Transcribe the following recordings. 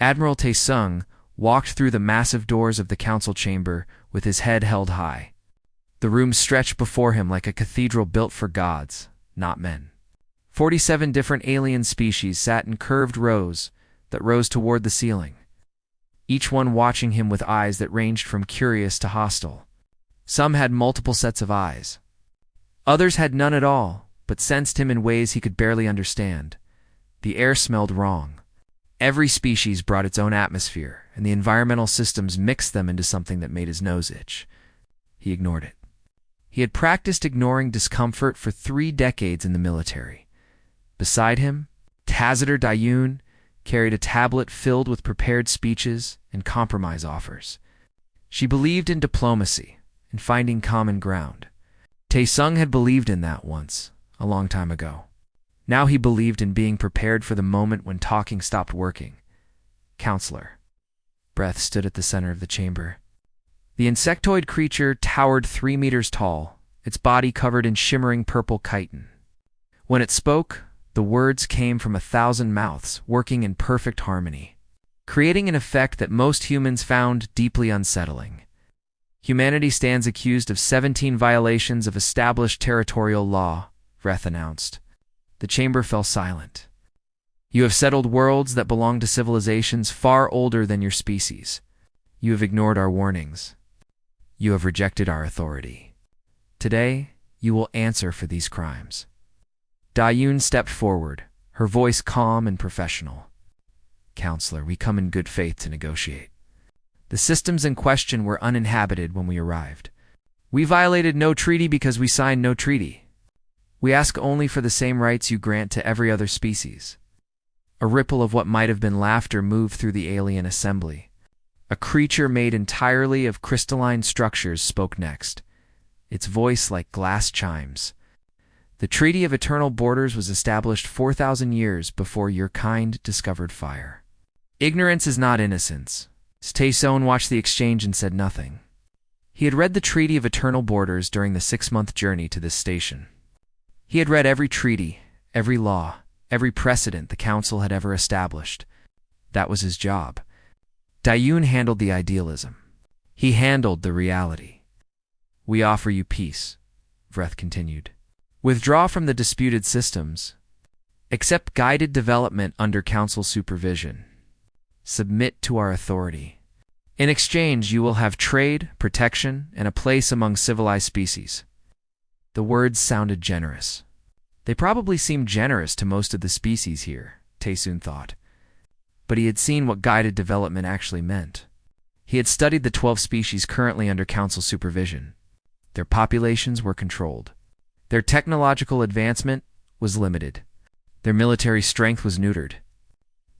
Admiral Taesung walked through the massive doors of the council chamber with his head held high. The room stretched before him like a cathedral built for gods, not men. 47 different alien species sat in curved rows that rose toward the ceiling, each one watching him with eyes that ranged from curious to hostile. Some had multiple sets of eyes. Others had none at all, but sensed him in ways he could barely understand. The air smelled wrong. Every species brought its own atmosphere, and the environmental systems mixed them into something that made his nose itch. He ignored it. He had practiced ignoring discomfort for 3 decades in the military. Beside him, Tazitor Dayun carried a tablet filled with prepared speeches and compromise offers. She believed in diplomacy and finding common ground. Taesung had believed in that once, a long time ago. Now he believed in being prepared for the moment when talking stopped working. Counselor. Breath stood at the center of the chamber. The insectoid creature towered 3 meters tall, its body covered in shimmering purple chitin. When it spoke, the words came from 1,000 mouths, working in perfect harmony, creating an effect that most humans found deeply unsettling. Humanity stands accused of 17 violations of established territorial law, Vreth announced. The chamber fell silent. You have settled worlds that belong to civilizations far older than your species. You have ignored our warnings. You have rejected our authority. Today, you will answer for these crimes. Dayun stepped forward, her voice calm and professional. Counselor, we come in good faith to negotiate. The systems in question were uninhabited when we arrived. We violated no treaty because we signed no treaty. We ask only for the same rights you grant to every other species. A ripple of what might have been laughter moved through the alien assembly. A creature made entirely of crystalline structures spoke next, its voice like glass chimes. The Treaty of Eternal Borders was established 4,000 years before your kind discovered fire. Ignorance is not innocence. Taesung watched the exchange and said nothing. He had read the Treaty of Eternal Borders during the 6-month journey to this station. He had read every treaty, every law, every precedent the Council had ever established. That was his job. Dayun handled the idealism. He handled the reality. We offer you peace, Vreth continued. Withdraw from the disputed systems. Accept guided development under Council supervision. Submit to our authority. In exchange, you will have trade, protection, and a place among civilized species. The words sounded generous. They probably seemed generous to most of the species here, Taesung thought. But he had seen what guided development actually meant. He had studied the 12 species currently under Council supervision. Their populations were controlled. Their technological advancement was limited. Their military strength was neutered.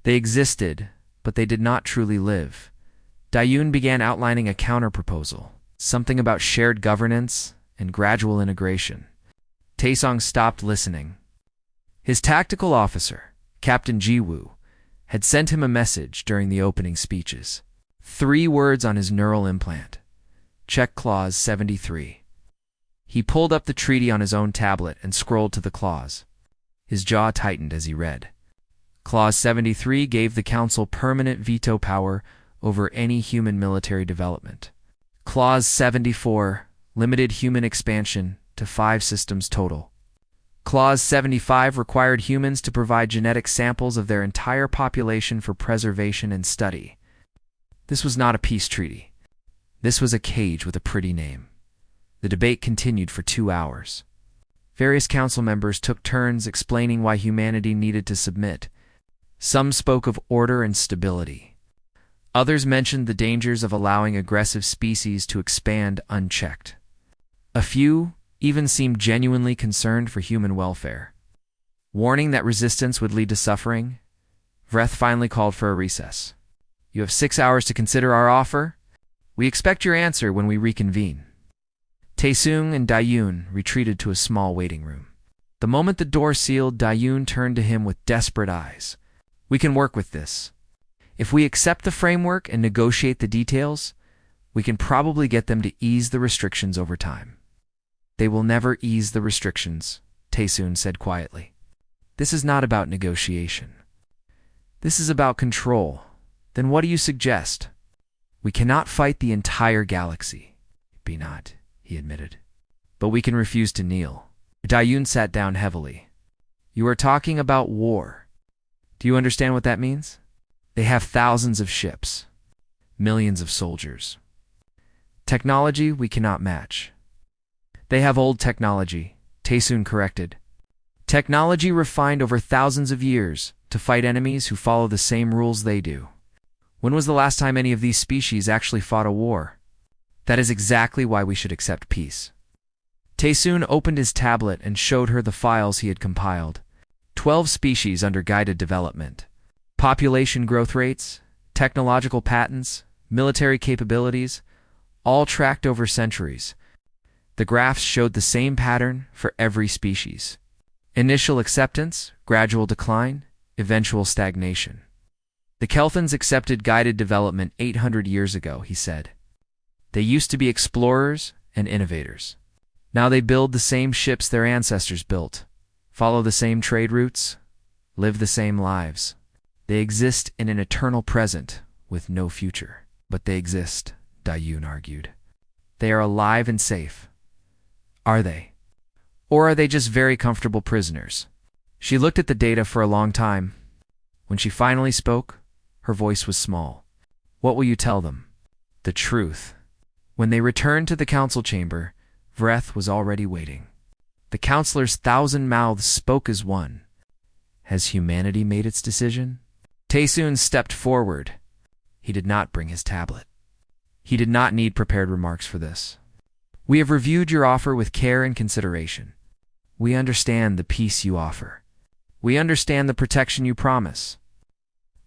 They existed, but they did not truly live. Dayun began outlining a counter-proposal, something about shared governance and gradual integration. Taesung stopped listening. His tactical officer, Captain Jiwoo, had sent him a message during the opening speeches. 3 words on his neural implant. Check Clause 73. He pulled up the treaty on his own tablet and scrolled to the clause. His jaw tightened as he read. Clause 73 gave the Council permanent veto power over any human military development. Clause 74 limited human expansion to 5 systems total. Clause 75 required humans to provide genetic samples of their entire population for preservation and study. This was not a peace treaty. This was a cage with a pretty name. The debate continued for 2 hours. Various council members took turns explaining why humanity needed to submit. Some spoke of order and stability. Others mentioned the dangers of allowing aggressive species to expand unchecked. A few even seemed genuinely concerned for human welfare. Warning that resistance would lead to suffering, Vreth finally called for a recess. You have 6 hours to consider our offer. We expect your answer when we reconvene. Taesung and Dayun retreated to a small waiting room. The moment the door sealed, Dayun turned to him with desperate eyes. We can work with this. If we accept the framework and negotiate the details, we can probably get them to ease the restrictions over time. They will never ease the restrictions, Taesung said quietly. This is not about negotiation. This is about control. Then what do you suggest? We cannot fight the entire galaxy. Be not, he admitted. But we can refuse to kneel. Dayun sat down heavily. You are talking about war. Do you understand what that means? They have thousands of ships, millions of soldiers. Technology we cannot match. They have old technology, Taesun corrected. Technology refined over thousands of years to fight enemies who follow the same rules they do. When was the last time any of these species actually fought a war? That is exactly why we should accept peace. Taesun opened his tablet and showed her the files he had compiled. 12 species under guided development. Population growth rates, technological patents, military capabilities, all tracked over centuries. The graphs showed the same pattern for every species. Initial acceptance, gradual decline, eventual stagnation. The Kelthans accepted guided development 800 years ago, he said. They used to be explorers and innovators. Now they build the same ships their ancestors built, follow the same trade routes, live the same lives. They exist in an eternal present with no future. But they exist, Dayun argued. They are alive and safe. Are they? Or are they just very comfortable prisoners? She looked at the data for a long time. When she finally spoke, her voice was small. What will you tell them? The truth. When they returned to the council chamber, Vreth was already waiting. The counselor's 1,000 mouths spoke as one. Has humanity made its decision? Taesun stepped forward. He did not bring his tablet. He did not need prepared remarks for this. We have reviewed your offer with care and consideration. We understand the peace you offer. We understand the protection you promise.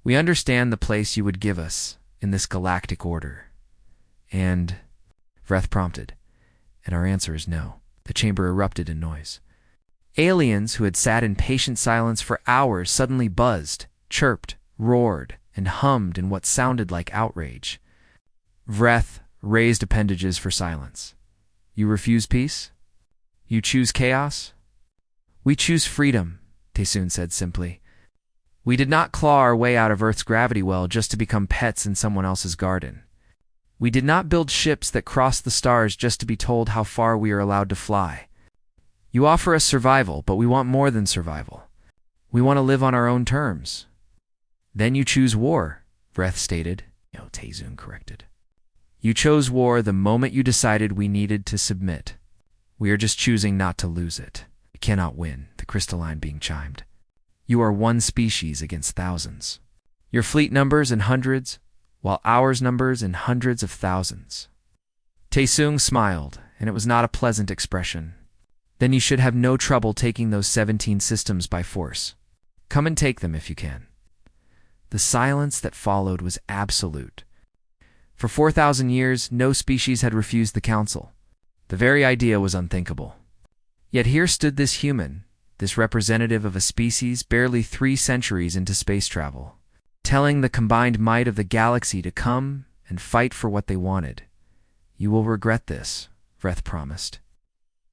We understand the place you would give us in this galactic order. And, Vreth prompted, and our answer is no. The chamber erupted in noise. Aliens who had sat in patient silence for hours suddenly buzzed, chirped, roared, and hummed in what sounded like outrage. Vreth raised appendages for silence. You refuse peace? You choose chaos? We choose freedom, Taesun said simply. We did not claw our way out of Earth's gravity well just to become pets in someone else's garden. We did not build ships that cross the stars just to be told how far we are allowed to fly. You offer us survival, but we want more than survival. We want to live on our own terms. Then you choose war, Vreth stated. No, Taesun corrected. You chose war the moment you decided we needed to submit. We are just choosing not to lose it. We cannot win, the crystalline being chimed. You are one species against thousands. Your fleet numbers in hundreds, while ours numbers in hundreds of thousands. Taesun smiled, and it was not a pleasant expression. Then you should have no trouble taking those 17 systems by force. Come and take them if you can. The silence that followed was absolute. For 4,000 years, no species had refused the council. The very idea was unthinkable. Yet here stood this human, this representative of a species barely 3 centuries into space travel, telling the combined might of the galaxy to come and fight for what they wanted. You will regret this, Vreth promised.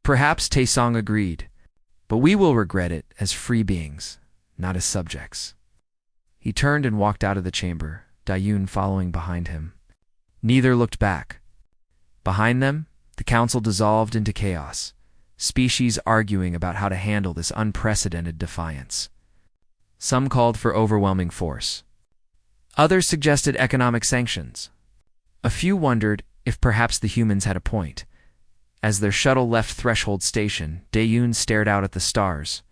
Perhaps Taesong agreed, but we will regret it as free beings, not as subjects. He turned and walked out of the chamber, Dayun following behind him. Neither looked back. Behind them, the council dissolved into chaos, species arguing about how to handle this unprecedented defiance. Some called for overwhelming force. Others suggested economic sanctions. A few wondered if perhaps the humans had a point. As their shuttle left Threshold Station, Dayun stared out at the stars.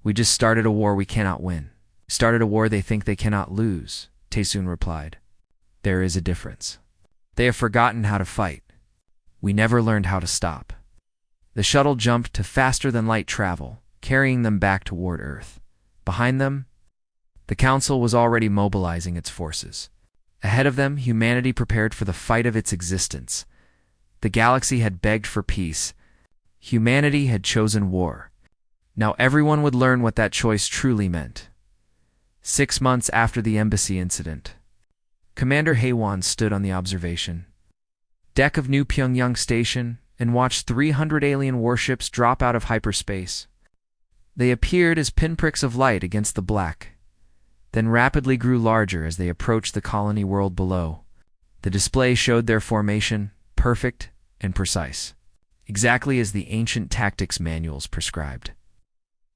We just started a war we cannot win. Started a war they think they cannot lose, Taesun replied. There is a difference. They have forgotten how to fight. We never learned how to stop. The shuttle jumped to faster-than-light travel, carrying them back toward Earth. Behind them, the Council was already mobilizing its forces. Ahead of them, humanity prepared for the fight of its existence. The galaxy had begged for peace. Humanity had chosen war. Now everyone would learn what that choice truly meant. 6 months after the embassy incident, Commander Haewon stood on the observation deck of New Pyongyang Station and watched 300 alien warships drop out of hyperspace. They appeared as pinpricks of light against the black, then rapidly grew larger as they approached the colony world below. The display showed their formation, perfect and precise, exactly as the ancient tactics manuals prescribed.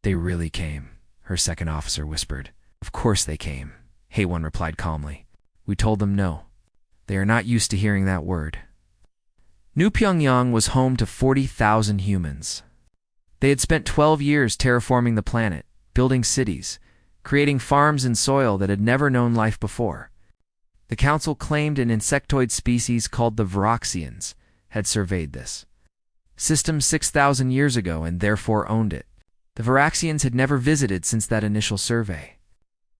"They really came," her second officer whispered. "Of course they came," HFY replied calmly. "We told them no. They are not used to hearing that word." New Pyongyang was home to 40,000 humans. They had spent 12 years terraforming the planet, building cities, creating farms in soil that had never known life before. The council claimed an insectoid species called the Varaxians had surveyed this system 6,000 years ago and therefore owned it. The Varaxians had never visited since that initial survey.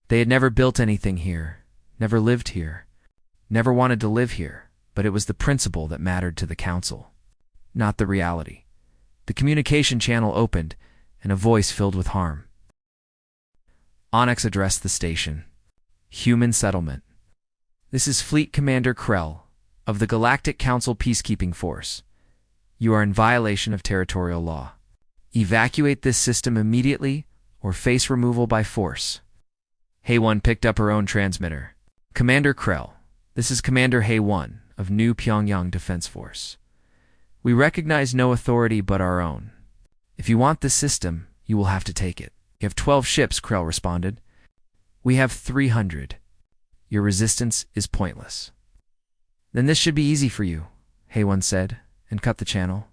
They had never built anything here, never lived here, never wanted to live here, but it was the principle that mattered to the council, not the reality. The communication channel opened, and a voice filled with harm. Onyx addressed the station. "Human settlement. This is Fleet Commander Krell of the Galactic Council Peacekeeping Force. You are in violation of territorial law. Evacuate this system immediately or face removal by force." HFY picked up her own transmitter. "Commander Krell, this is Commander HFY of New Pyongyang Defense Force. We recognize no authority but our own. If you want this system, you will have to take it." "You have 12 ships," Krell responded. "We have 300. Your resistance is pointless." "Then this should be easy for you," HFY said, and cut the channel.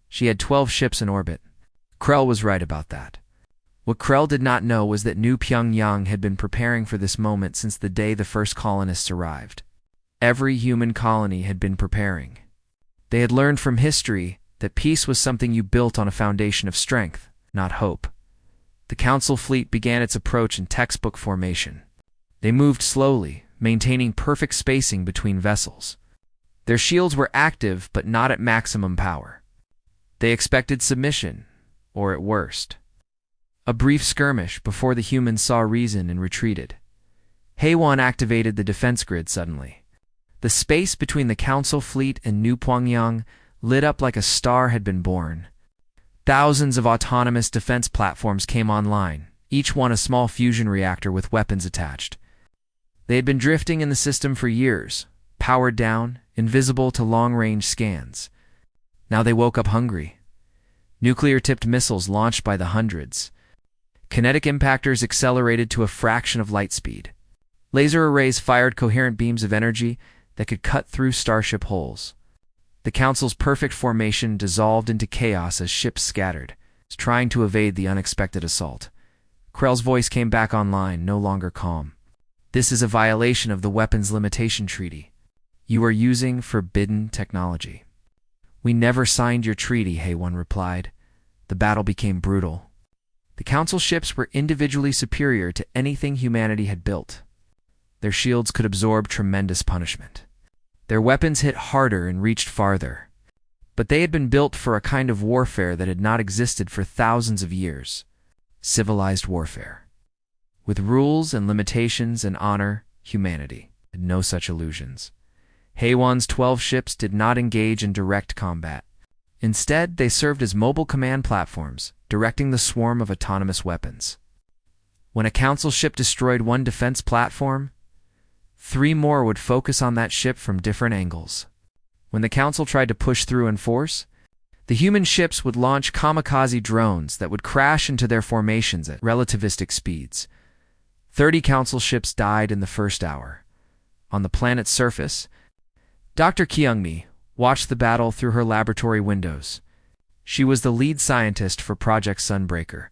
She had 12 ships in orbit. Krell was right about that. What Krell did not know was that New Pyongyang had been preparing for this moment since the day the first colonists arrived. Every human colony had been preparing. They had learned from history that peace was something you built on a foundation of strength, not hope. The Council fleet began its approach in textbook formation. They moved slowly, maintaining perfect spacing between vessels. Their shields were active but not at maximum power. They expected submission, or at worst, a brief skirmish before the humans saw reason and retreated. HFY activated the defense grid suddenly. The space between the Council fleet and New Pyongyang lit up like a star had been born. Thousands of autonomous defense platforms came online, each one a small fusion reactor with weapons attached. They had been drifting in the system for years, powered down, invisible to long-range scans. Now they woke up hungry. Nuclear-tipped missiles launched by the hundreds. Kinetic impactors accelerated to a fraction of light speed. Laser arrays fired coherent beams of energy that could cut through starship hulls. The Council's perfect formation dissolved into chaos as ships scattered, trying to evade the unexpected assault. Krell's voice came back online, no longer calm. "This is a violation of the Weapons Limitation Treaty. You are using forbidden technology." "We never signed your treaty," HFY replied. The battle became brutal. The Council ships were individually superior to anything humanity had built. Their shields could absorb tremendous punishment. Their weapons hit harder and reached farther. But they had been built for a kind of warfare that had not existed for thousands of years. Civilized warfare. With rules and limitations and honor, humanity had no such illusions. HFY's 12 ships did not engage in direct combat. Instead, they served as mobile command platforms, directing the swarm of autonomous weapons. When a Council ship destroyed one defense platform, 3 more would focus on that ship from different angles. When the Council tried to push through in force, the human ships would launch kamikaze drones that would crash into their formations at relativistic speeds. 30 Council ships died in the first hour. On the planet's surface, Dr. Kyungmi watched the battle through her laboratory windows. She was the lead scientist for Project Sunbreaker,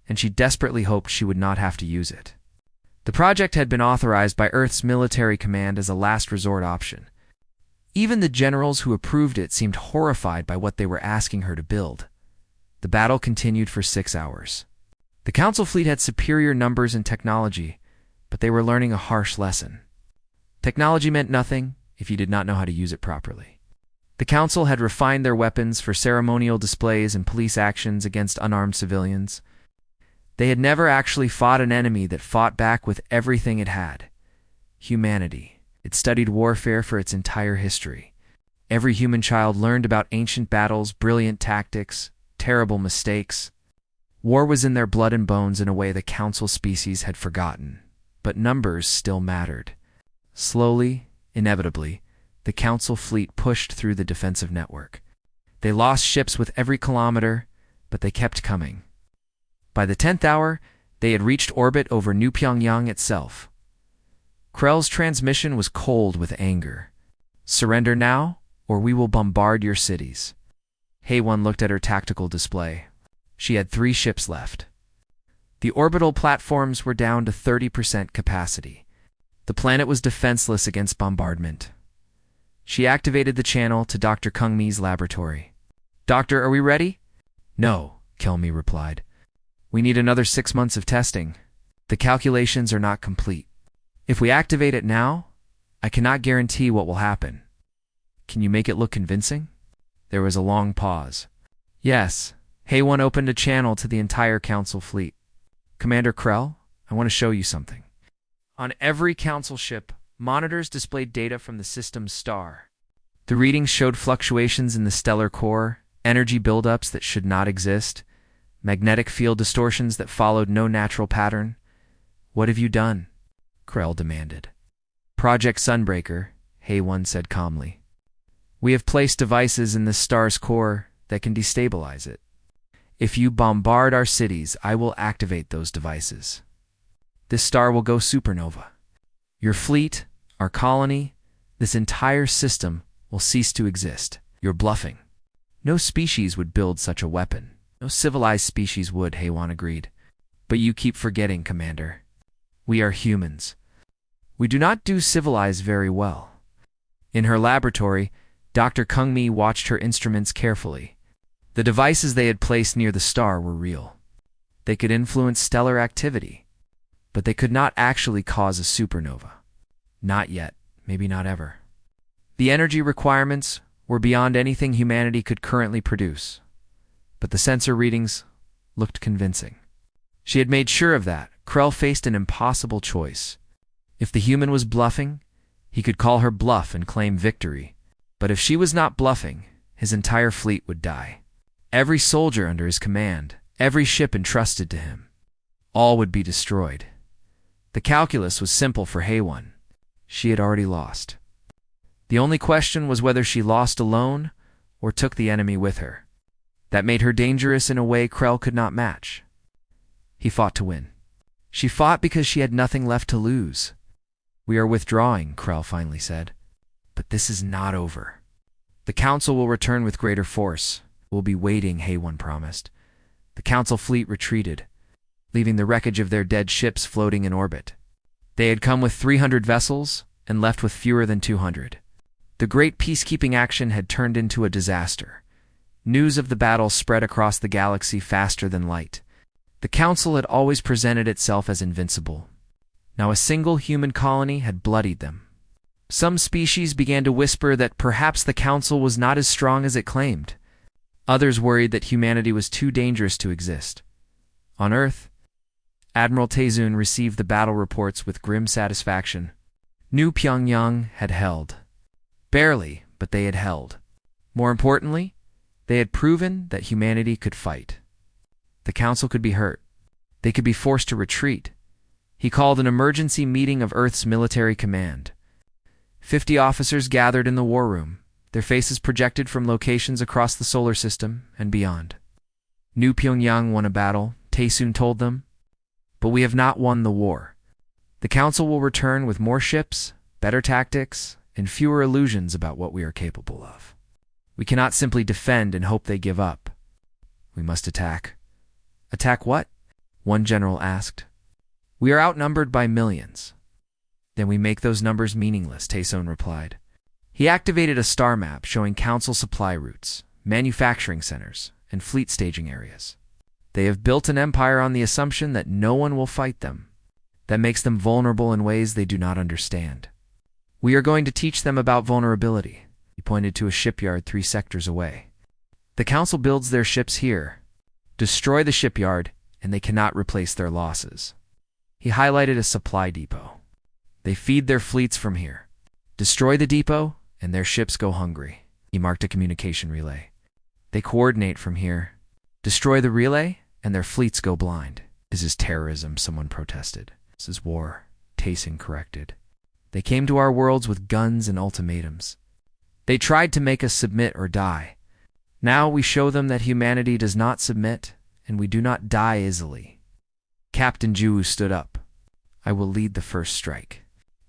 and she desperately hoped she would not have to use it. The project had been authorized by Earth's military command as a last resort option. Even the generals who approved it seemed horrified by what they were asking her to build. The battle continued for 6 hours. The Council fleet had superior numbers and technology, but they were learning a harsh lesson. Technology meant nothing if you did not know how to use it properly. The Council had refined their weapons for ceremonial displays and police actions against unarmed civilians. They had never actually fought an enemy that fought back with everything it had. Humanity. It studied warfare for its entire history. Every human child learned about ancient battles, brilliant tactics, terrible mistakes. War was in their blood and bones in a way the Council species had forgotten. But numbers still mattered. Slowly, inevitably, the Council fleet pushed through the defensive network. They lost ships with every kilometer, but they kept coming. By the 10th hour, they had reached orbit over New Pyongyang itself. Krell's transmission was cold with anger. "Surrender now, or we will bombard your cities." HFY looked at her tactical display. She had 3 ships left. The orbital platforms were down to 30% capacity. The planet was defenseless against bombardment. She activated the channel to Dr. Kung Mi's laboratory. "Doctor, are we ready?" "No," Kelmi replied. "We need another 6 months of testing. The calculations are not complete. If we activate it now, I cannot guarantee what will happen. Can you make it look convincing?" There was a long pause. "Yes." HFY opened a channel to the entire Council fleet. "Commander Krell, I want to show you something." On every Council ship, monitors displayed data from the system's star. The readings showed fluctuations in the stellar core, energy buildups that should not exist, magnetic field distortions that followed no natural pattern. "What have you done?" Krell demanded. "Project Sunbreaker," HFY said calmly. "We have placed devices in the star's core that can destabilize it. If you bombard our cities, I will activate those devices. This star will go supernova. Your fleet, our colony, this entire system will cease to exist. You're bluffing." "No species would build such a weapon. No civilized species would," HFY agreed. "But you keep forgetting, Commander. We are humans. We do not do civilized very well." In her laboratory, Dr. Kung Mi watched her instruments carefully. The devices they had placed near the star were real. They could influence stellar activity, but they could not actually cause a supernova. Not yet, maybe not ever. The energy requirements were beyond anything humanity could currently produce, but the sensor readings looked convincing. She had made sure of that. Krell faced an impossible choice. If the human was bluffing, he could call her bluff and claim victory. But if she was not bluffing, his entire fleet would die. Every soldier under his command, every ship entrusted to him, all would be destroyed. The calculus was simple for HFY. She had already lost. The only question was whether she lost alone or took the enemy with her. That made her dangerous in a way Krell could not match. He fought to win. She fought because she had nothing left to lose. "We are withdrawing," Krell finally said. "But this is not over. The Council will return with greater force. We'll be waiting," HFY promised. The Council fleet retreated, leaving the wreckage of their dead ships floating in orbit. They had come with 300 vessels and left with fewer than 200. The great peacekeeping action had turned into a disaster. News of the battle spread across the galaxy faster than light. The Council had always presented itself as invincible. Now a single human colony had bloodied them. Some species began to whisper that perhaps the Council was not as strong as it claimed. Others worried that humanity was too dangerous to exist. On Earth, Admiral Taezun received the battle reports with grim satisfaction. New Pyongyang had held. Barely, but they had held. More importantly, they had proven that humanity could fight. The Council could be hurt. They could be forced to retreat. He called an emergency meeting of Earth's military command. 50 officers gathered in the war room, their faces projected from locations across the solar system and beyond. New Pyongyang won a battle, Taezun told them, but we have not won the war. The Council will return with more ships, better tactics, and fewer illusions about what we are capable of. We cannot simply defend and hope they give up. We must attack. "Attack what?" one general asked. "We are outnumbered by millions." "Then we make those numbers meaningless," Taezun replied. He activated a star map showing Council supply routes, manufacturing centers, and fleet staging areas. They have built an empire on the assumption that no one will fight them. That makes them vulnerable in ways they do not understand. We are going to teach them about vulnerability. He pointed to a shipyard 3 sectors away. The Council builds their ships here. Destroy the shipyard, and they cannot replace their losses. He highlighted a supply depot. They feed their fleets from here. Destroy the depot, and their ships go hungry. He marked a communication relay. They coordinate from here. Destroy the relay, and their fleets go blind. "This is terrorism," someone protested. "This is war," Tayson corrected. They came to our worlds with guns and ultimatums. They tried to make us submit or die. Now we show them that humanity does not submit, and we do not die easily. Captain Jiwoo stood up. I will lead the first strike.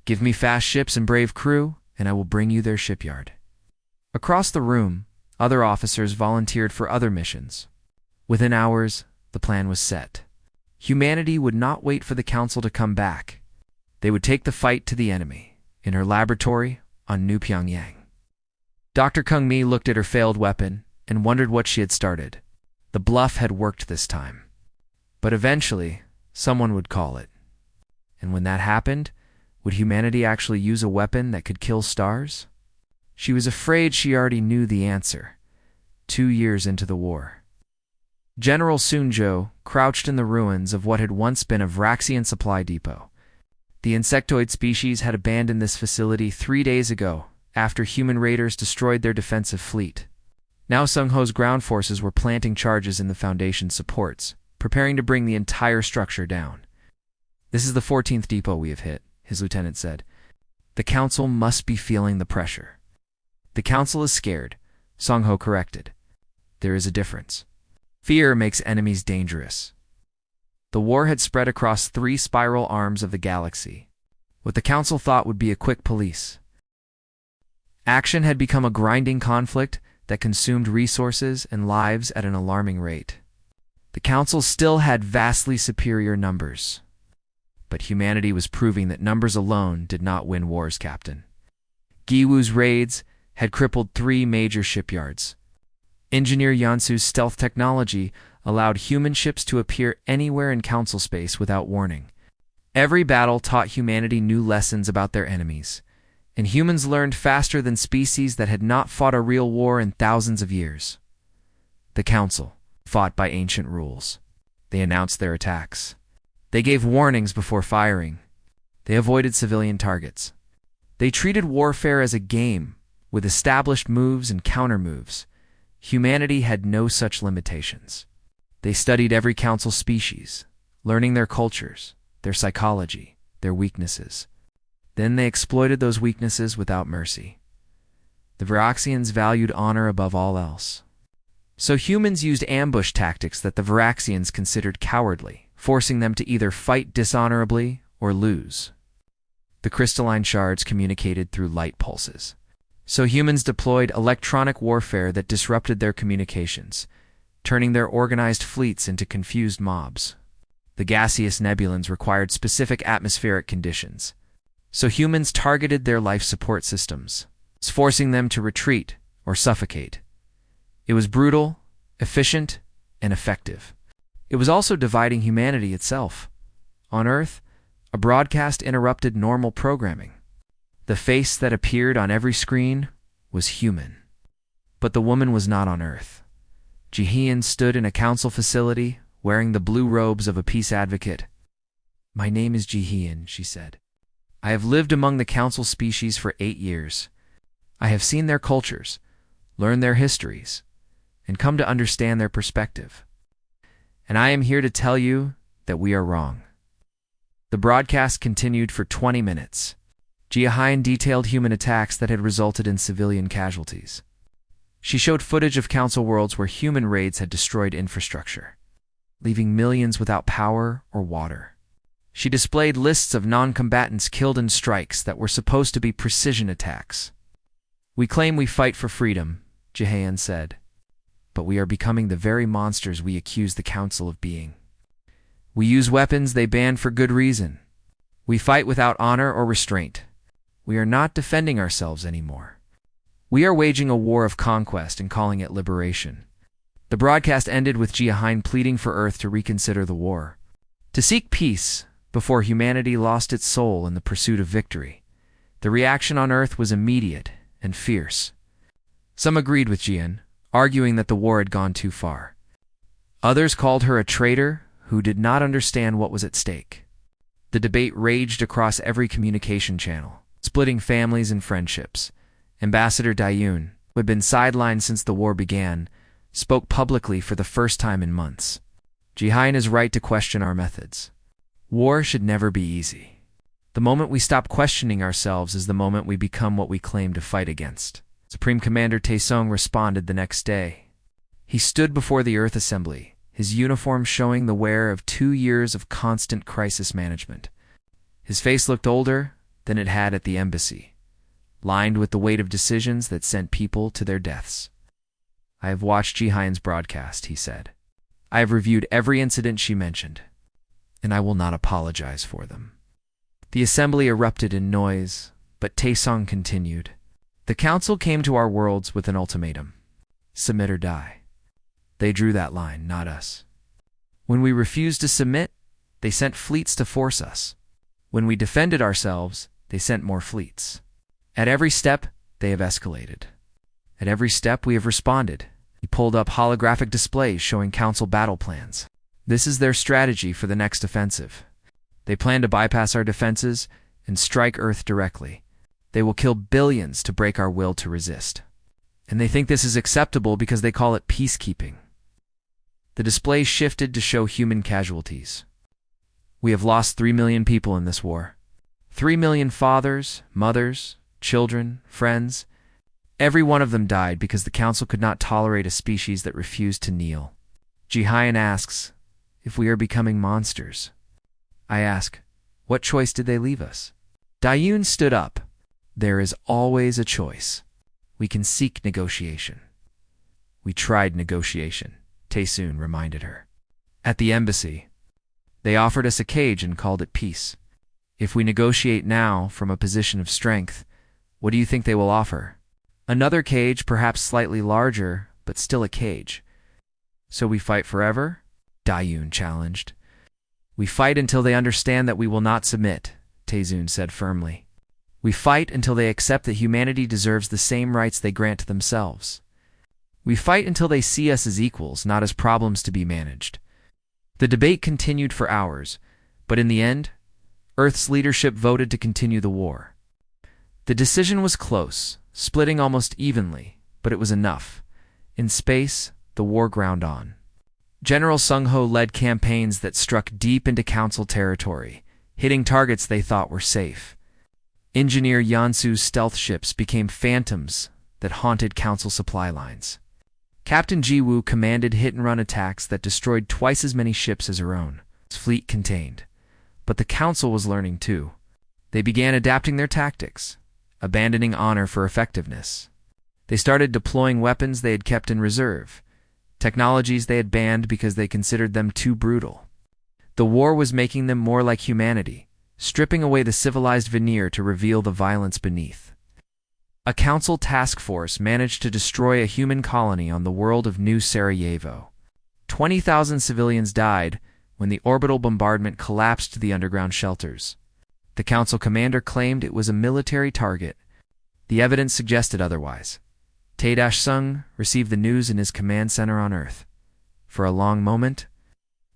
Give me fast ships and brave crew, and I will bring you their shipyard. Across the room, other officers volunteered for other missions. Within hours, the plan was set. Humanity would not wait for the Council to come back. They would take the fight to the enemy, in her laboratory on New Pyongyang. Dr. Kung Mi looked at her failed weapon and wondered what she had started. The bluff had worked this time. But eventually, someone would call it. And when that happened, would humanity actually use a weapon that could kill stars? She was afraid she already knew the answer, 2 years into the war. General Sunjo crouched in the ruins of what had once been a Vraxian supply depot. The insectoid species had abandoned this facility 3 days ago after human raiders destroyed their defensive fleet. Now Sung-Ho's ground forces were planting charges in the Foundation's supports, preparing to bring the entire structure down. This is the 14th depot we have hit, his lieutenant said. The Council must be feeling the pressure. The Council is scared, Sung-Ho corrected. There is a difference. Fear makes enemies dangerous. The war had spread across 3 spiral arms of the galaxy. What the Council thought would be a quick police. Action had become a grinding conflict that consumed resources and lives at an alarming rate. The Council still had vastly superior numbers. But humanity was proving that numbers alone did not win wars, Captain. Giwu's raids had crippled 3 major shipyards. Engineer Yansu's stealth technology allowed human ships to appear anywhere in Council space without warning. Every battle taught humanity new lessons about their enemies, and humans learned faster than species that had not fought a real war in thousands of years. The Council fought by ancient rules. They announced their attacks. They gave warnings before firing. They avoided civilian targets. They treated warfare as a game, with established moves and counter-moves. Humanity had no such limitations. They studied every Council species, learning their cultures, their psychology, their weaknesses. Then they exploited those weaknesses without mercy. The Viraxians valued honor above all else. So humans used ambush tactics that the Viraxians considered cowardly, forcing them to either fight dishonorably or lose. The crystalline shards communicated through light pulses. So humans deployed electronic warfare that disrupted their communications, turning their organized fleets into confused mobs. The gaseous nebulons required specific atmospheric conditions. So humans targeted their life support systems, forcing them to retreat or suffocate. It was brutal, efficient, and effective. It was also dividing humanity itself. On Earth, a broadcast interrupted normal programming. The face that appeared on every screen was human. But the woman was not on Earth. Jihyun stood in a Council facility, wearing the blue robes of a peace advocate. My name is Jihyun, she said. I have lived among the Council species for 8 years. I have seen their cultures, learned their histories, and come to understand their perspective. And I am here to tell you that we are wrong. The broadcast continued for 20 minutes. Jihyun detailed human attacks that had resulted in civilian casualties. She showed footage of Council worlds where human raids had destroyed infrastructure, leaving millions without power or water. She displayed lists of non-combatants killed in strikes that were supposed to be precision attacks. We claim we fight for freedom, Jihyun said, but we are becoming the very monsters we accuse the Council of being. We use weapons they banned for good reason. We fight without honor or restraint. We are not defending ourselves anymore. We are waging a war of conquest and calling it liberation. The broadcast ended with Jihyun pleading for Earth to reconsider the war, to seek peace before humanity lost its soul in the pursuit of victory. The reaction on Earth was immediate and fierce. Some agreed with Jihyun, arguing that the war had gone too far. Others called her a traitor who did not understand what was at stake. The debate raged across every communication channel, splitting families and friendships. Ambassador Dayun, who had been sidelined since the war began, spoke publicly for the first time in months. Jihyun is right to question our methods. War should never be easy. The moment we stop questioning ourselves is the moment we become what we claim to fight against. Supreme Commander Taesung responded the next day. He stood before the Earth Assembly, his uniform showing the wear of 2 years of constant crisis management. His face looked older than it had at the embassy, lined with the weight of decisions that sent people to their deaths. I have watched Ji-Hyun's broadcast, he said. I have reviewed every incident she mentioned, and I will not apologize for them. The assembly erupted in noise, but Taesung continued. The council came to our worlds with an ultimatum. Submit or die. They drew that line, not us. When we refused to submit, they sent fleets to force us. When we defended ourselves, they sent more fleets. At every step, they have escalated. At every step, we have responded. He pulled up holographic displays showing council battle plans. This is their strategy for the next offensive. They plan to bypass our defenses and strike Earth directly. They will kill billions to break our will to resist. And they think this is acceptable because they call it peacekeeping. The display shifted to show human casualties. We have lost 3 million people in this war. 3 million fathers, mothers, children, friends. Every one of them died because the council could not tolerate a species that refused to kneel. Ji-Hyun asks if we are becoming monsters. I ask, what choice did they leave us? Dayoon stood up. There is always a choice. We can seek negotiation. We tried negotiation, Taesoon reminded her. At the embassy, they offered us a cage and called it peace. If we negotiate now from a position of strength, what do you think they will offer? Another cage, perhaps slightly larger, but still a cage. So we fight forever? Dayoon challenged. We fight until they understand that we will not submit, Taesoon said firmly. We fight until they accept that humanity deserves the same rights they grant to themselves. We fight until they see us as equals, not as problems to be managed. The debate continued for hours, but in the end, Earth's leadership voted to continue the war. The decision was close, splitting almost evenly, but it was enough. In space, the war ground on. General Sung-ho led campaigns that struck deep into Council territory, hitting targets they thought were safe. Engineer Yansu's stealth ships became phantoms that haunted Council supply lines. Captain Ji-woo commanded hit-and-run attacks that destroyed twice as many ships as her own. His fleet contained. But the Council was learning too. They began adapting their tactics, abandoning honor for effectiveness. They started deploying weapons they had kept in reserve, technologies they had banned because they considered them too brutal. The war was making them more like humanity, stripping away the civilized veneer to reveal the violence beneath. A council task force managed to destroy a human colony on the world of New Sarajevo. 20,000 civilians died when the orbital bombardment collapsed the underground shelters. The council commander claimed it was a military target. The evidence suggested otherwise. Tae Dash-sung received the news in his command center on Earth. For a long moment,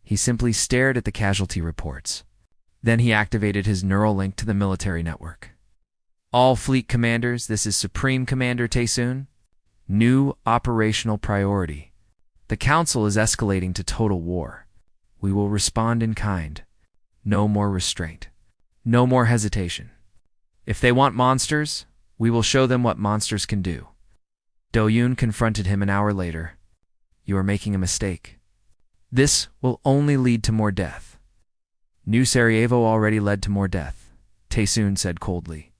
he simply stared at the casualty reports. Then he activated his neural link to the military network. All fleet commanders, this is Supreme Commander Taesoon. New operational priority. The council is escalating to total war. We will respond in kind. No more restraint. No more hesitation. If they want monsters, we will show them what monsters can do. Do-yoon confronted him an hour later. You are making a mistake. This will only lead to more death. New Sarajevo already led to more death, Taesoon said coldly.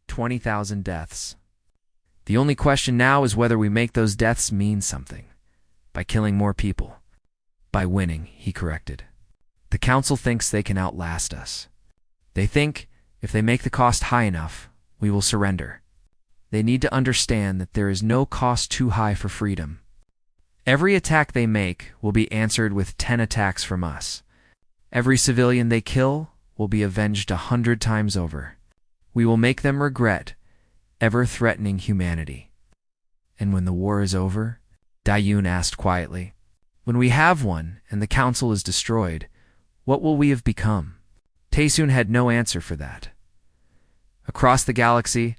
20,000 deaths. The only question now is whether we make those deaths mean something. By killing more people. By winning, he corrected. The council thinks they can outlast us. They think, if they make the cost high enough, we will surrender. They need to understand that there is no cost too high for freedom. Every attack they make will be answered with 10 attacks from us. Every civilian they kill will be avenged 100 times over. We will make them regret ever threatening humanity. And when the war is over, Dayoon asked quietly, when we have one and the council is destroyed, what will we have become? Taesoon had no answer for that. Across the galaxy,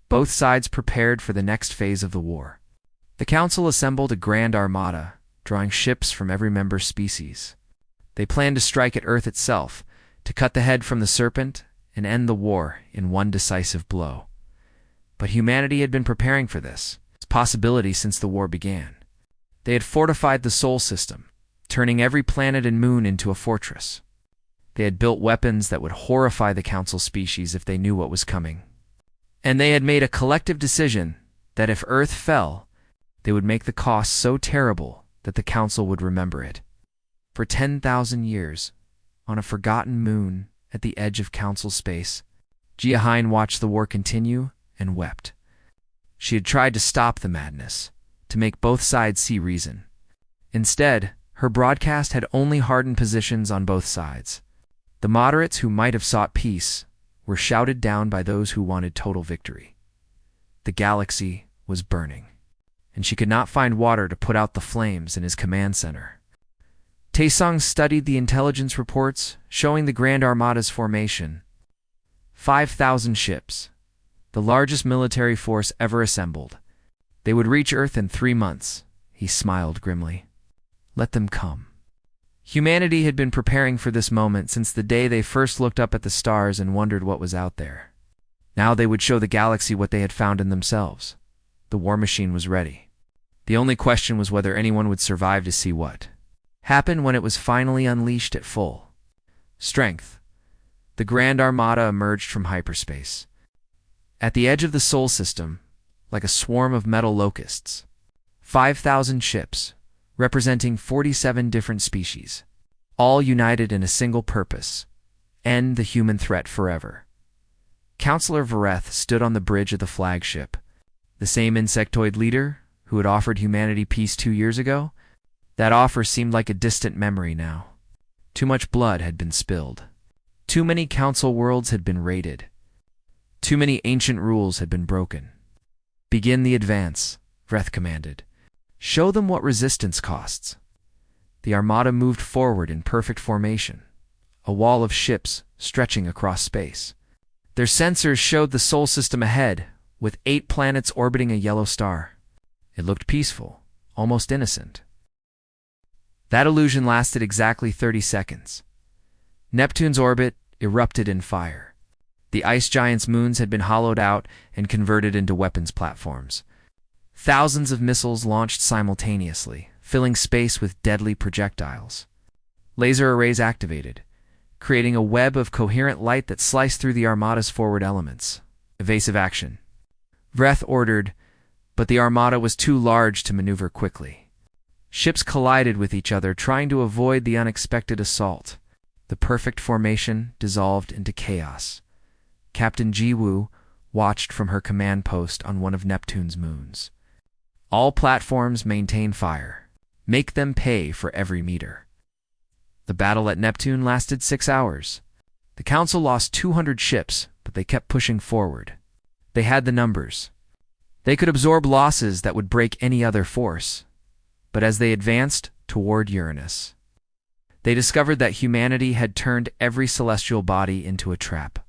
both sides prepared for the next phase of the war. The council assembled a grand armada, drawing ships from every member species. They planned to strike at Earth itself, to cut the head from the serpent and end the war in one decisive blow. But humanity had been preparing for this possibility since the war began. They had fortified the Sol system, turning every planet and moon into a fortress. They had built weapons that would horrify the Council species if they knew what was coming. And they had made a collective decision that if Earth fell, they would make the cost so terrible that the Council would remember it. For 10,000 years, on a forgotten moon at the edge of Council space, Gia Hine watched the war continue and wept. She had tried to stop the madness, to make both sides see reason. Instead, her broadcast had only hardened positions on both sides. The moderates who might have sought peace were shouted down by those who wanted total victory. The galaxy was burning, and she could not find water to put out the flames in his command center. Taesung studied the intelligence reports showing the Grand Armada's formation. 5,000 ships, the largest military force ever assembled. They would reach Earth in 3 months. He smiled grimly. Let them come. Humanity had been preparing for this moment since the day they first looked up at the stars and wondered what was out there. Now they would show the galaxy what they had found in themselves. The war machine was ready. The only question was whether anyone would survive to see what happened when it was finally unleashed at full strength. The Grand Armada emerged from hyperspace. At the edge of the Sol system, like a swarm of metal locusts, 5,000 ships, representing 47 different species, all united in a single purpose: end the human threat forever. Counselor Vareth stood on the bridge of the flagship, the same insectoid leader who had offered humanity peace 2 years ago. That offer seemed like a distant memory now. Too much blood had been spilled. Too many council worlds had been raided. Too many ancient rules had been broken. Begin the advance, Vreth commanded. Show them what resistance costs. The Armada moved forward in perfect formation, a wall of ships stretching across space. Their sensors showed the Sol system ahead, with 8 planets orbiting a yellow star. It looked peaceful, almost innocent. That illusion lasted exactly 30 seconds. Neptune's orbit erupted in fire. The ice giant's moons had been hollowed out and converted into weapons platforms. Thousands of missiles launched simultaneously, filling space with deadly projectiles. Laser arrays activated, creating a web of coherent light that sliced through the Armada's forward elements. Evasive action. Vreth ordered, but the Armada was too large to maneuver quickly. Ships collided with each other, trying to avoid the unexpected assault. The perfect formation dissolved into chaos. Captain Jiwoo watched from her command post on one of Neptune's moons. All platforms maintain fire. Make them pay for every meter. The battle at Neptune lasted 6 hours. The Council lost 200 ships, but they kept pushing forward. They had the numbers. They could absorb losses that would break any other force. But as they advanced toward Uranus, they discovered that humanity had turned every celestial body into a trap.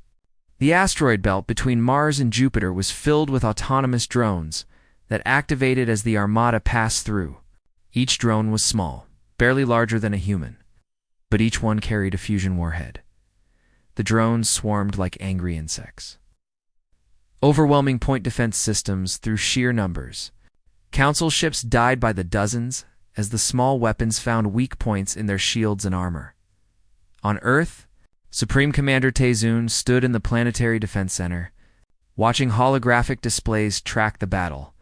The asteroid belt between Mars and Jupiter was filled with autonomous drones that activated as the Armada passed through. Each drone was small, barely larger than a human, but each one carried a fusion warhead. The drones swarmed like angry insects. Overwhelming point defense systems through sheer numbers. Council ships died by the dozens as the small weapons found weak points in their shields and armor. On Earth, Supreme Commander Taezun stood in the Planetary Defense Center, watching holographic displays track the battle.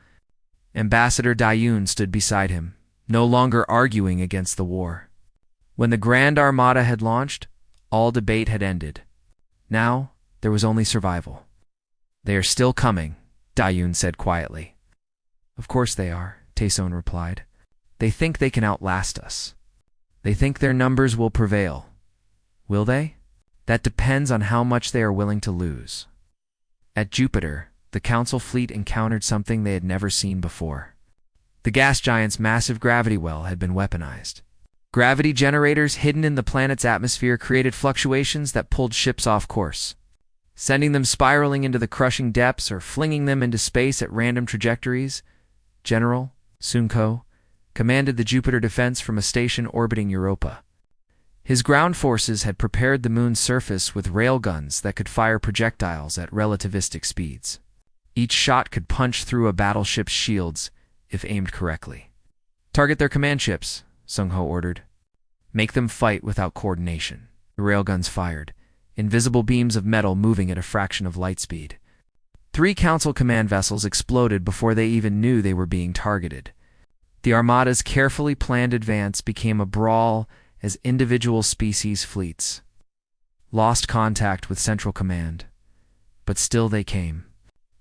Ambassador Dayun stood beside him, no longer arguing against the war. When the Grand Armada had launched, all debate had ended. Now, there was only survival. They are still coming, Dayun said quietly. Of course they are, Taeson replied. They think they can outlast us. They think their numbers will prevail. Will they? That depends on how much they are willing to lose. At Jupiter, the Council fleet encountered something they had never seen before. The gas giant's massive gravity well had been weaponized. Gravity generators hidden in the planet's atmosphere created fluctuations that pulled ships off course, sending them spiraling into the crushing depths or flinging them into space at random trajectories. General Sunko commanded the Jupiter defense from a station orbiting Europa. His ground forces had prepared the moon's surface with railguns that could fire projectiles at relativistic speeds. Each shot could punch through a battleship's shields if aimed correctly. "Target their command ships," Sung Ho ordered. "Make them fight without coordination." The railguns fired, invisible beams of metal moving at a fraction of light speed. 3 Council command vessels exploded before they even knew they were being targeted. The Armada's carefully planned advance became a brawl as individual species fleets lost contact with Central Command. But still they came.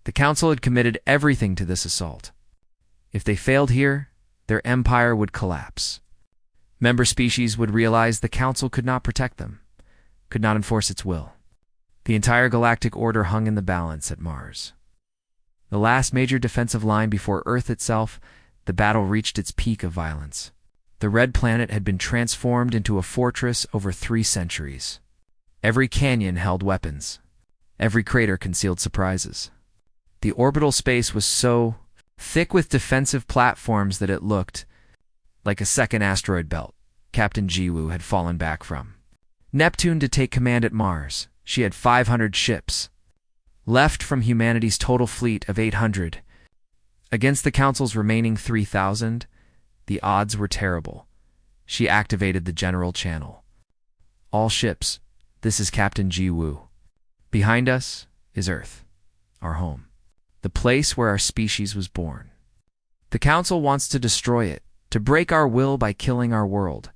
The Council had committed everything to this assault. If they failed here, their empire would collapse. Member species would realize the Council could not protect them, could not enforce its will. The entire galactic order hung in the balance at Mars. The last major defensive line before Earth itself, the battle reached its peak of violence. The Red Planet had been transformed into a fortress over 3 centuries. Every canyon held weapons. Every crater concealed surprises. The orbital space was so thick with defensive platforms that it looked like a second asteroid belt Captain Jiwoo had fallen back from. Neptune to take command at Mars. She had 500 ships, left from humanity's total fleet of 800. Against the Council's remaining 3,000, the odds were terrible. She activated the general channel. "All ships, this is Captain Jiwoo. Behind us is Earth, our home, the place where our species was born. The Council wants to destroy it, to break our will by killing our world.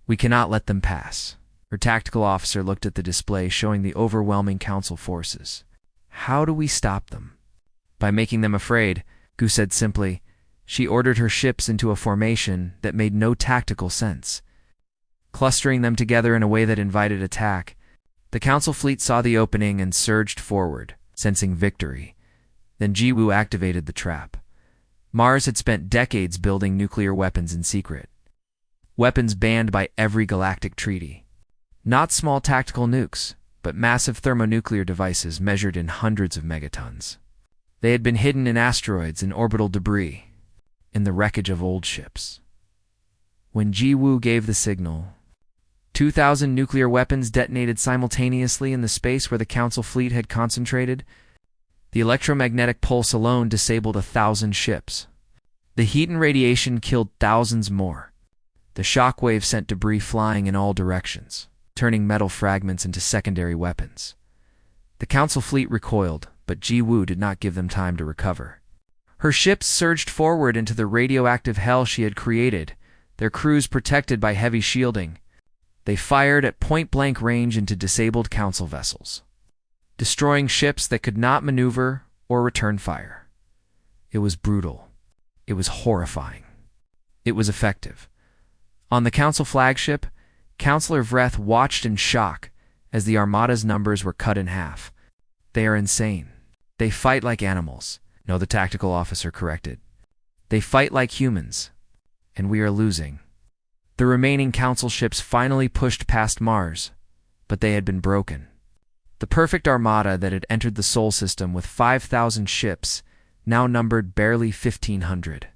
We cannot let them pass." Her tactical officer looked at the display showing the overwhelming Council forces. "How do we stop them?" "By making them afraid," Gu said simply. She ordered her ships into a formation that made no tactical sense, clustering them together in a way that invited attack. The Council fleet saw the opening and surged forward, sensing victory. Then Jiwoo activated the trap. Mars had spent decades building nuclear weapons in secret. Weapons banned by every galactic treaty. Not small tactical nukes, but massive thermonuclear devices measured in hundreds of megatons. They had been hidden in asteroids and orbital debris, in the wreckage of old ships. When Jiwoo gave the signal, 2,000 nuclear weapons detonated simultaneously in the space where the Council fleet had concentrated. The electromagnetic pulse alone disabled 1,000 ships. The heat and radiation killed thousands more. The shockwave sent debris flying in all directions, turning metal fragments into secondary weapons. The Council fleet recoiled, but Jiwoo did not give them time to recover. Her ships surged forward into the radioactive hell she had created, their crews protected by heavy shielding. They fired at point-blank range into disabled Council vessels, destroying ships that could not maneuver or return fire. It was brutal. It was horrifying. It was effective. On the Council flagship, Counselor Vreth watched in shock as the Armada's numbers were cut in half. "They are insane. They fight like animals." "No," the tactical officer corrected. "They fight like humans, and we are losing." The remaining Council ships finally pushed past Mars, but they had been broken. The perfect Armada that had entered the Sol system with 5,000 ships now numbered barely 1,500.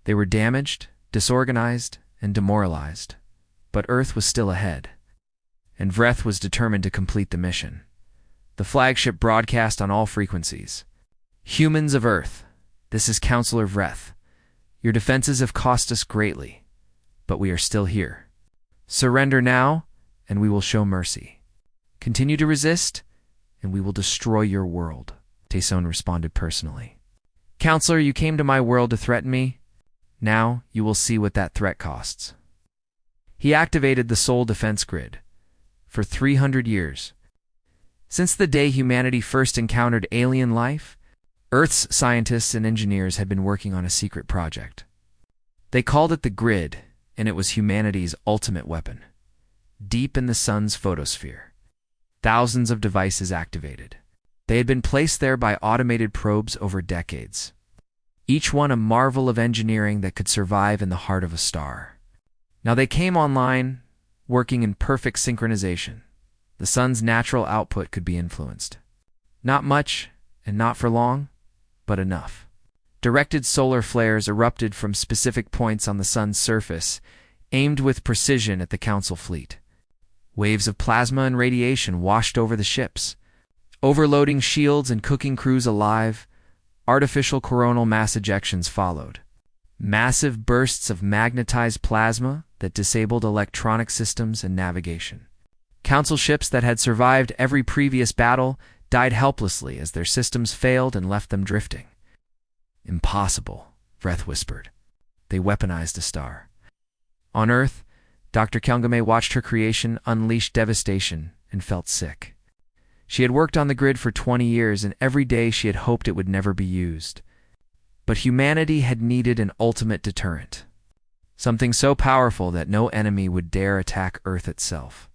They were damaged, disorganized, and demoralized, but Earth was still ahead, and Vreth was determined to complete the mission. The flagship broadcast on all frequencies. "Humans of Earth, this is Counselor Vreth. Your defenses have cost us greatly, but we are still here. Surrender now, and we will show mercy. Continue to resist, and we will destroy your world." Taeson responded personally. "Counselor, you came to my world to threaten me. Now you will see what that threat costs." He activated the Sol defense grid. For 300 years, since the day humanity first encountered alien life, Earth's scientists and engineers had been working on a secret project. They called it the Grid, and it was humanity's ultimate weapon. Deep in the sun's photosphere, thousands of devices activated. They had been placed there by automated probes over decades, each one a marvel of engineering that could survive in the heart of a star. Now they came online, working in perfect synchronization. The sun's natural output could be influenced. Not much, and not for long, but enough. Directed solar flares erupted from specific points on the sun's surface, aimed with precision at the Council fleet. Waves of plasma and radiation washed over the ships, overloading shields and cooking crews alive. Artificial coronal mass ejections followed. Massive bursts of magnetized plasma that disabled electronic systems and navigation. Council ships that had survived every previous battle died helplessly as their systems failed and left them drifting. Impossible, Vreth whispered. They weaponized a star. On Earth, Dr. Kelgame watched her creation unleash devastation and felt sick. She had worked on the grid for 20 years, and every day she had hoped it would never be used. But humanity had needed an ultimate deterrent. Something so powerful that no enemy would dare attack Earth itself.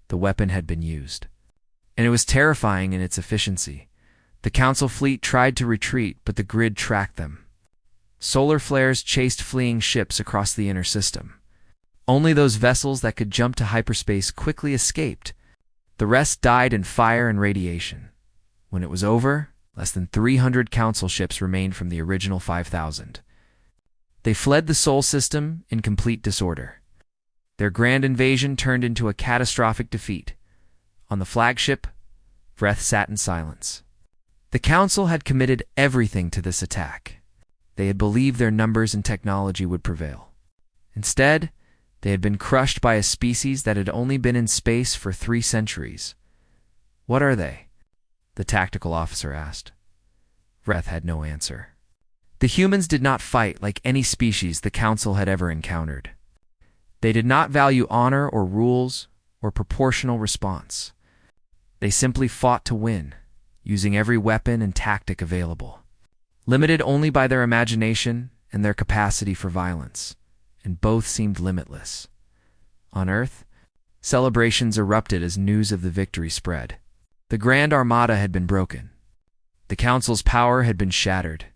The weapon had been used. And it was terrifying in its efficiency. The Council fleet tried to retreat, but the grid tracked them. Solar flares chased fleeing ships across the inner system. Only those vessels that could jump to hyperspace quickly escaped. The rest died in fire and radiation. When it was over, less than 300 Council ships remained from the original 5,000. They fled the Sol system in complete disorder. Their grand invasion turned into a catastrophic defeat. On the flagship, Vreth sat in silence. The Council had committed everything to this attack. They had believed their numbers and technology would prevail. Instead, they had been crushed by a species that had only been in space for 3 centuries. "What are they?" the tactical officer asked. Vreth had no answer. The humans did not fight like any species the Council had ever encountered. They did not value honor or rules or proportional response. They simply fought to win, using every weapon and tactic available, limited only by their imagination and their capacity for violence, and both seemed limitless. On Earth, celebrations erupted as news of the victory spread. The Grand Armada had been broken. The Council's power had been shattered.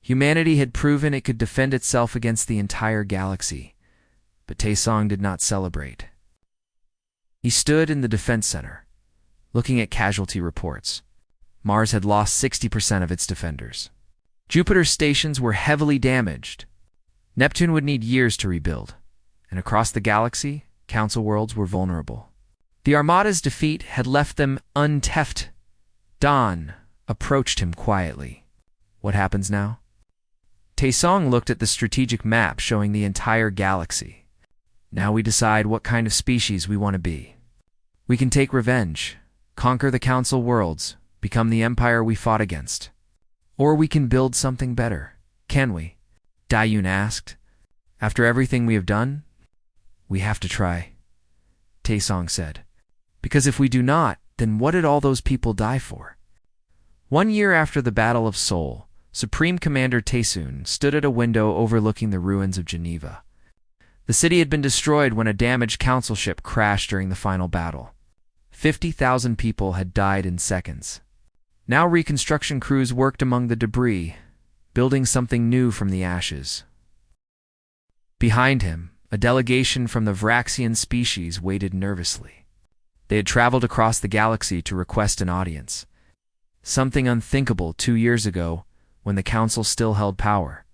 Humanity had proven it could defend itself against the entire galaxy, but Taesong did not celebrate. He stood in the defense center, looking at casualty reports. Mars had lost 60% of its defenders. Jupiter's stations were heavily damaged. Neptune would need years to rebuild, and across the galaxy, Council worlds were vulnerable. The Armada's defeat had left them unteft. Dawn approached him quietly. "What happens now?" Taesong looked at the strategic map showing the entire galaxy. "Now we decide what kind of species we want to be. We can take revenge, conquer the Council worlds, become the empire we fought against. Or we can build something better, can we?" Dayun asked. "After everything we have done, we have to try," Taesong said. "Because if we do not, then what did all those people die for?" 1 year after the Battle of Seoul, Supreme Commander Taesun stood at a window overlooking the ruins of Geneva. The city had been destroyed when a damaged Council ship crashed during the final battle. 50,000 people had died in seconds. Now reconstruction crews worked among the debris, building something new from the ashes. Behind him, a delegation from the Vraxian species waited nervously. They had traveled across the galaxy to request an audience. Something unthinkable 2 years ago, when the Council still held power.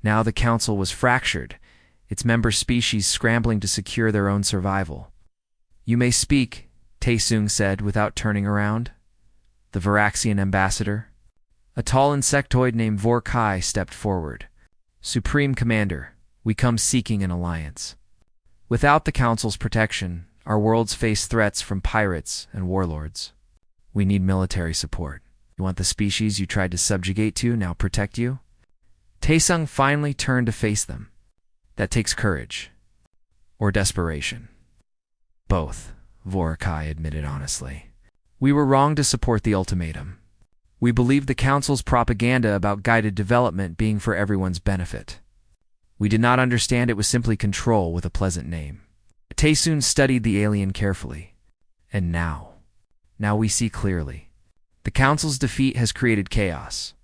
Now the Council was fractured, its member species scrambling to secure their own survival. "You may speak," Taesung said without turning around. The Varaxian ambassador, a tall insectoid named Vorkai, stepped forward. "Supreme Commander, we come seeking an alliance. Without the Council's protection, our worlds face threats from pirates and warlords. We need military support. You want the species you tried to subjugate to now protect you?" Taesung finally turned to face them. "That takes courage. Or desperation." "Both," Vorkai admitted honestly. "We were wrong to support the ultimatum. We believed the Council's propaganda about guided development being for everyone's benefit. We did not understand it was simply control with a pleasant name." Taesun studied the alien carefully. "And now we see clearly. The Council's defeat has created chaos.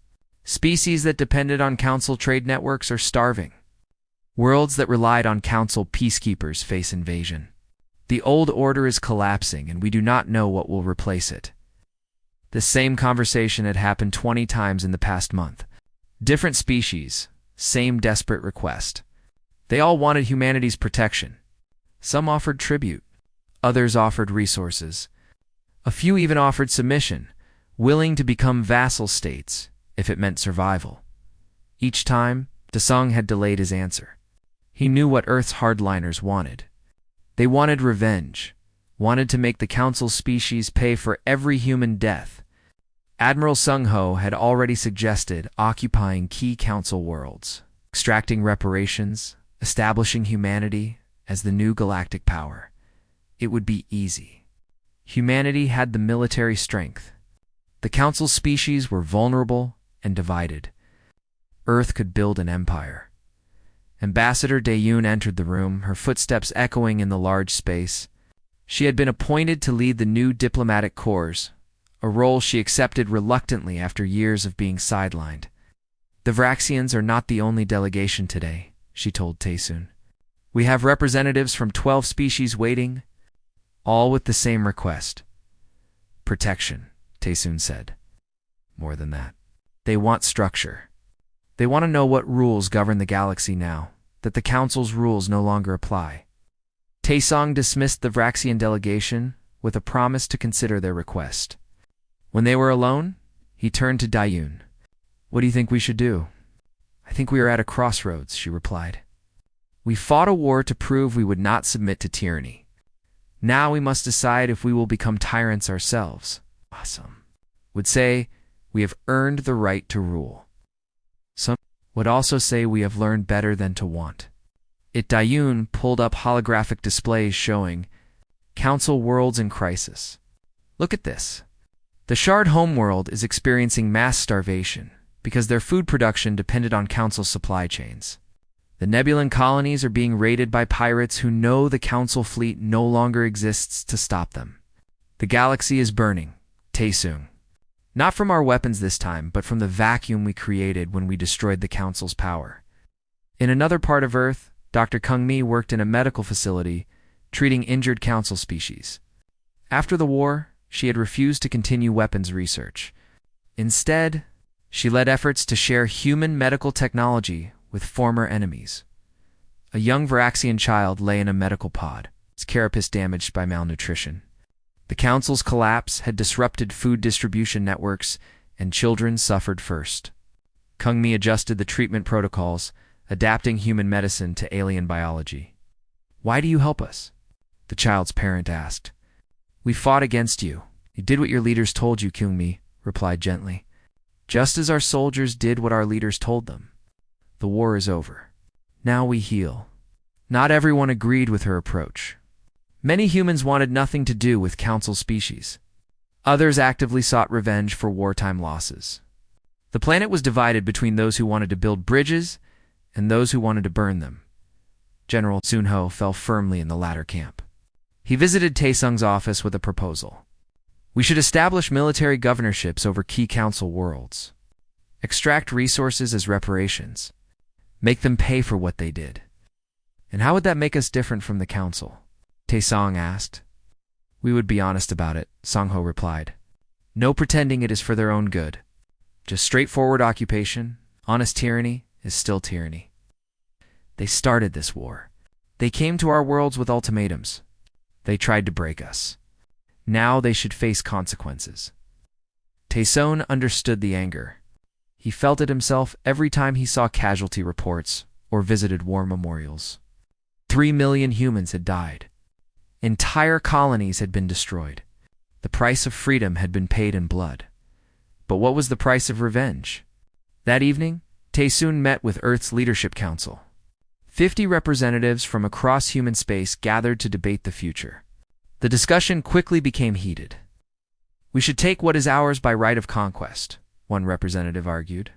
Species that depended on Council trade networks are starving. Worlds that relied on Council peacekeepers face invasion. The old order is collapsing, and we do not know what will replace it." The same conversation had happened 20 times in the past month. Different species, same desperate request. They all wanted humanity's protection. Some offered tribute. Others offered resources. A few even offered submission, willing to become vassal states if it meant survival. Each time, Tasung had delayed his answer. He knew what Earth's hardliners wanted. They wanted revenge, wanted to make the Council species pay for every human death. Admiral Sung Ho had already suggested occupying key Council worlds, extracting reparations, establishing humanity as the new galactic power. It would be easy. Humanity had the military strength. The Council species were vulnerable and divided. Earth could build an empire. Ambassador Daeyoon entered the room, her footsteps echoing in the large space. She had been appointed to lead the new diplomatic corps, a role she accepted reluctantly after years of being sidelined. The Vraxians are not the only delegation today, she told Taesoon. We have representatives from 12 species waiting, all with the same request. Protection, Taesoon said. More than that. They want structure. They want to know what rules govern the galaxy now, that the Council's rules no longer apply. Taesong dismissed the Vraxian delegation with a promise to consider their request. When they were alone, he turned to Daeyoon. What do you think we should do? I think we are at a crossroads, she replied. We fought a war to prove we would not submit to tyranny. Now we must decide if we will become tyrants ourselves. Awesome. Would say we have earned the right to rule. Some would also say we have learned better than to want. Daeyoon pulled up holographic displays showing Council worlds in crisis. Look at this. The Shard homeworld is experiencing mass starvation because their food production depended on Council supply chains. The Nebulan colonies are being raided by pirates who know the Council fleet no longer exists to stop them. The galaxy is burning, Taesung. Not from our weapons this time, but from the vacuum we created when we destroyed the Council's power. In another part of Earth, Dr. Kung Mi worked in a medical facility, treating injured Council species. After the war, she had refused to continue weapons research. Instead, she led efforts to share human medical technology with former enemies. A young Varaxian child lay in a medical pod, its carapace damaged by malnutrition. The Council's collapse had disrupted food distribution networks, and children suffered first. Kung Mi adjusted the treatment protocols, adapting human medicine to alien biology. Why do you help us? The child's parent asked. We fought against you. You did what your leaders told you, Kung Mi replied gently. Just as our soldiers did what our leaders told them. The war is over. Now we heal. Not everyone agreed with her approach. Many humans wanted nothing to do with Council species. Others actively sought revenge for wartime losses. The planet was divided between those who wanted to build bridges and those who wanted to burn them. General Sun Ho fell firmly in the latter camp. He visited Taesung's office with a proposal. We should establish military governorships over key Council worlds. Extract resources as reparations. Make them pay for what they did. And how would that make us different from the Council? Taesung asked. We would be honest about it, Sung Ho replied. No pretending it is for their own good. Just straightforward occupation, honest tyranny is still tyranny. They started this war. They came to our worlds with ultimatums. They tried to break us. Now they should face consequences. Taesung understood the anger. He felt it himself every time he saw casualty reports or visited war memorials. 3 million humans had died. Entire colonies had been destroyed. The price of freedom had been paid in blood. But what was the price of revenge? That evening, Taesung met with Earth's Leadership Council. 50 representatives from across human space gathered to debate the future. The discussion quickly became heated. We should take what is ours by right of conquest, one representative argued.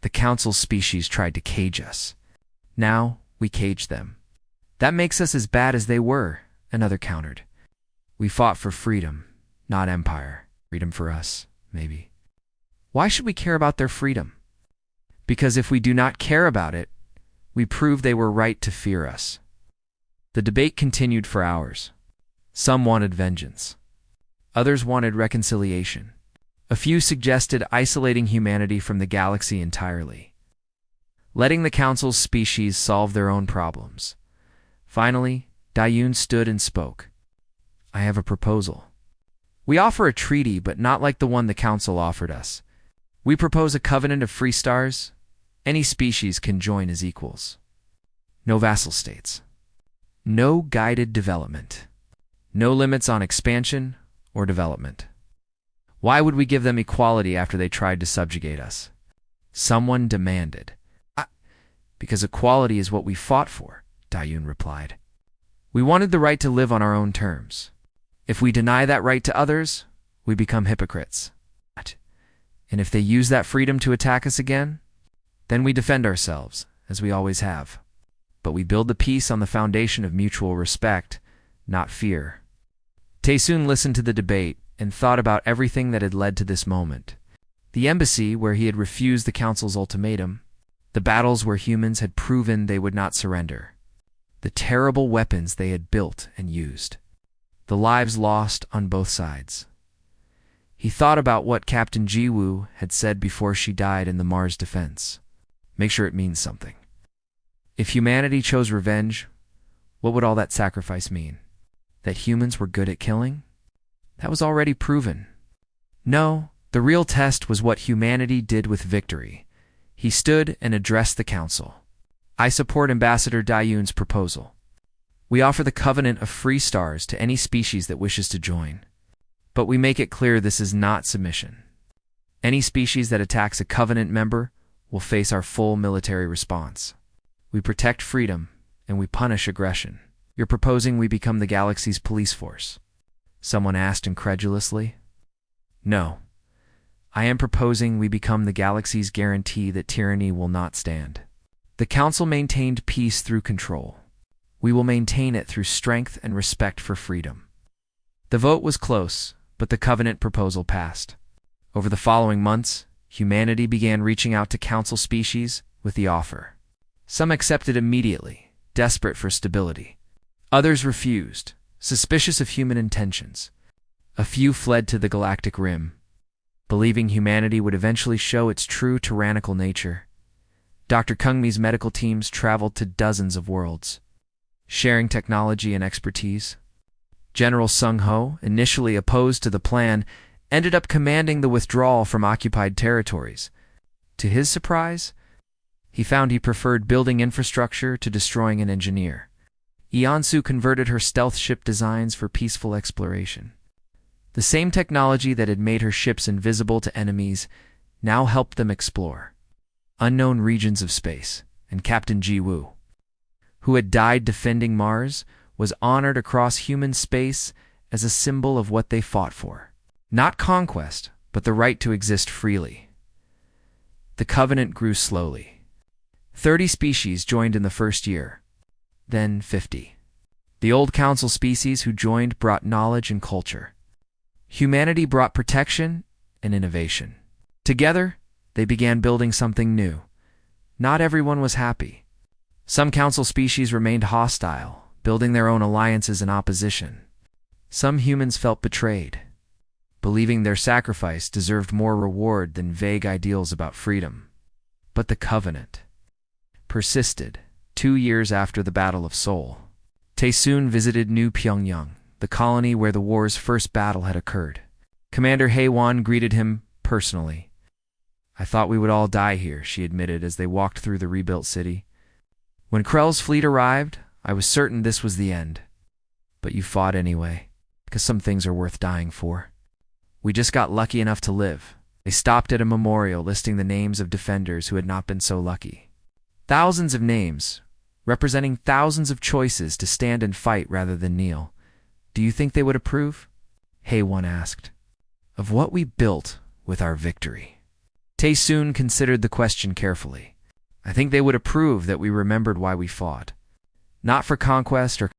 The Council species tried to cage us. Now we cage them. That makes us as bad as they were, another countered. We fought for freedom, not empire. Freedom for us, maybe. Why should we care about their freedom? Because if we do not care about it, we prove they were right to fear us. The debate continued for hours. Some wanted vengeance. Others wanted reconciliation. A few suggested isolating humanity from the galaxy entirely. Letting the Council's species solve their own problems. Finally, Daeyoon stood and spoke. I have a proposal. We offer a treaty, but not like the one the Council offered us. We propose a covenant of free stars. Any species can join as equals. No vassal states. No guided development. No limits on expansion or development. Why would we give them equality after they tried to subjugate us? Someone demanded. Because equality is what we fought for, Dayun replied. We wanted the right to live on our own terms. If we deny that right to others, we become hypocrites. And if they use that freedom to attack us again, then we defend ourselves, as we always have. But we build the peace on the foundation of mutual respect, not fear. Taesoon listened to the debate and thought about everything that had led to this moment. The embassy, where he had refused the Council's ultimatum. The battles where humans had proven they would not surrender. The terrible weapons they had built and used. The lives lost on both sides. He thought about what Captain Jiwoo had said before she died in the Mars defense. Make sure it means something. If humanity chose revenge, what would all that sacrifice mean? That humans were good at killing? That was already proven. No, the real test was what humanity did with victory. He stood and addressed the Council. I support Ambassador Dayun's proposal. We offer the covenant of free stars to any species that wishes to join. But we make it clear this is not submission. Any species that attacks a covenant member will face our full military response. We protect freedom, and we punish aggression. You're proposing we become the galaxy's police force? Someone asked incredulously. No. I am proposing we become the galaxy's guarantee that tyranny will not stand. The Council maintained peace through control. We will maintain it through strength and respect for freedom. The vote was close, but the covenant proposal passed. Over the following months, humanity began reaching out to Council species with the offer. Some accepted immediately, desperate for stability. Others refused, suspicious of human intentions. A few fled to the galactic rim, believing humanity would eventually show its true tyrannical nature. Dr. Kungmi's medical teams traveled to dozens of worlds, sharing technology and expertise. General Sung Ho, initially opposed to the plan, ended up commanding the withdrawal from occupied territories. To his surprise, he found he preferred building infrastructure to destroying an engineer. Yeonsu converted her stealth ship designs for peaceful exploration. The same technology that had made her ships invisible to enemies now helped them explore unknown regions of space, and Captain Jiwoo, who had died defending Mars, was honored across human space as a symbol of what they fought for. Not conquest, but the right to exist freely. The covenant grew slowly. 30 species joined in the first year, then 50. The old Council species who joined brought knowledge and culture. Humanity brought protection and innovation. Together, they began building something new. Not everyone was happy. Some Council species remained hostile, building their own alliances in opposition. Some humans felt betrayed, believing their sacrifice deserved more reward than vague ideals about freedom. But the covenant persisted. 2 years after the Battle of Seoul, Taesoon visited New Pyongyang, the colony where the war's first battle had occurred. Commander Haewon greeted him personally. I thought we would all die here, she admitted as they walked through the rebuilt city. When Krell's fleet arrived, I was certain this was the end. But you fought anyway, because some things are worth dying for. We just got lucky enough to live. They stopped at a memorial listing the names of defenders who had not been so lucky. Thousands of names, representing thousands of choices to stand and fight rather than kneel. Do you think they would approve? Haewon asked. Of what we built with our victory. Taesoon considered the question carefully. I think they would approve that we remembered why we fought. Not for conquest or